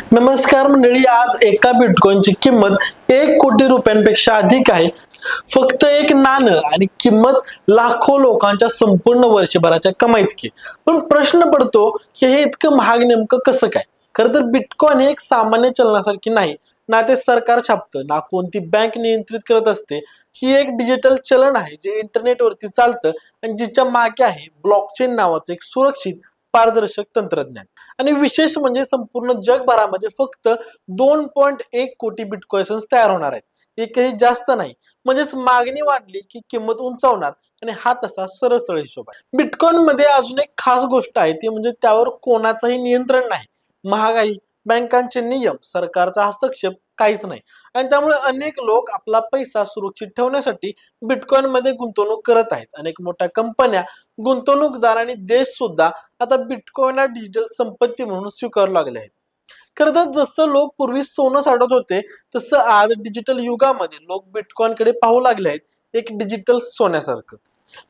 नमस्कार मंडळी, आज एका बिटकॉइनची किंमत 1 कोटी रुपयांपेक्षा अधिक आहे। फक्त एक नाणं आणि किंमत लाखो लोकांच्या संपूर्ण वर्षभराच्या कमाईइतकी। पण प्रश्न पडतो की हे इतकं महाग नेमकं कसं काय? खरं तर बिटकॉइन हे एक सामान्य चलनासारखी नाही, ना ते सरकार छापतं, ना कोणती बँक नियंत्रित करत असते। ही एक डिजिटल चलन आहे जे इंटरनेटवरती चालतं आणि जिच्या मागे आहे ब्लॉकचेन नावाचं एक सुरक्षित पारदर्शक तंत्रज्ञान। आणि विशेष म्हणजे संपूर्ण जगभरामध्ये फक्त 2.1 कोटी बिटकॉइन्स तयार होणार आहेत। एकही जास्त नाही। म्हणजेच मागणी वाढली की किंमत उंचावणार आणि हा तसा सरळ हिशोब आहे। बिटकॉइन मध्ये अजून एक खास गोष्ट आहे ती म्हणजे त्यावर कोणाचंही नियंत्रण नाही। महागाई, बँकांचे नियम, सरकारचा हस्तक्षेप काहीच नाही। आणि त्यामुळे अनेक लोक आपला पैसा सुरक्षित ठेवण्यासाठी बिटकॉइन मध्ये गुंतवणूक करत आहेत। अनेक मोठ्या कंपन्या, गुंतवणूकदार आणि देश सुद्धा आता बिटकॉइनला डिजिटल संपत्ती म्हणून स्वीकारू लागले आहेत। खरं तर जसं लोक पूर्वी सोनं साठवत होते तसं आज डिजिटल युगामध्ये लोक बिटकॉइन कडे पाहू लागले आहेत, एक डिजिटल सोन्यासारखं।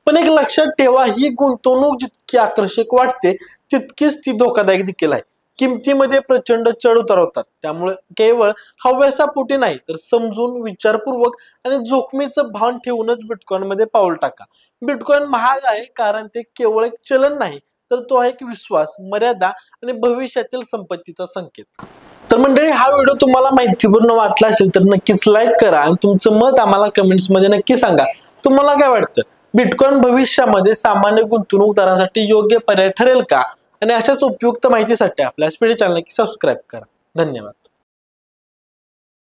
पण एक लक्षात ठेवा, ही गुंतवणूक जितकी आकर्षक वाटते तितकीच ती धोकादायक देखील आहे। किमतीमध्ये प्रचंड चढ उतार होतात, त्यामुळे केवळ हव्यासापोटी नाही तर समजून, विचारपूर्वक आणि जोखमीचं भान ठेवूनच बिटकॉइन मध्ये पाऊल टाका। बिटकॉइन महाग आहे कारण ते केवळ एक चलन नाही, तर तो आहे एक विश्वास, मर्यादा आणि भविष्यातील संपत्तीचा संकेत। तर मंडळी, हा व्हिडिओ तुम्हाला माहितीपूर्ण वाटला असेल तर नक्कीच लाईक करा आणि तुमचं मत आम्हाला कमेंट्स मध्ये नक्की सांगा। तुम्हाला काय वाटतं, बिटकॉइन भविष्यामध्ये सामान्य गुंतवणूकदारांसाठी योग्य पर्याय ठरेल का? आणि अशाच उपयुक्त माहितीसाठी आपल्या स्पीड चॅनल नक्की सबस्क्राईब करा। धन्यवाद।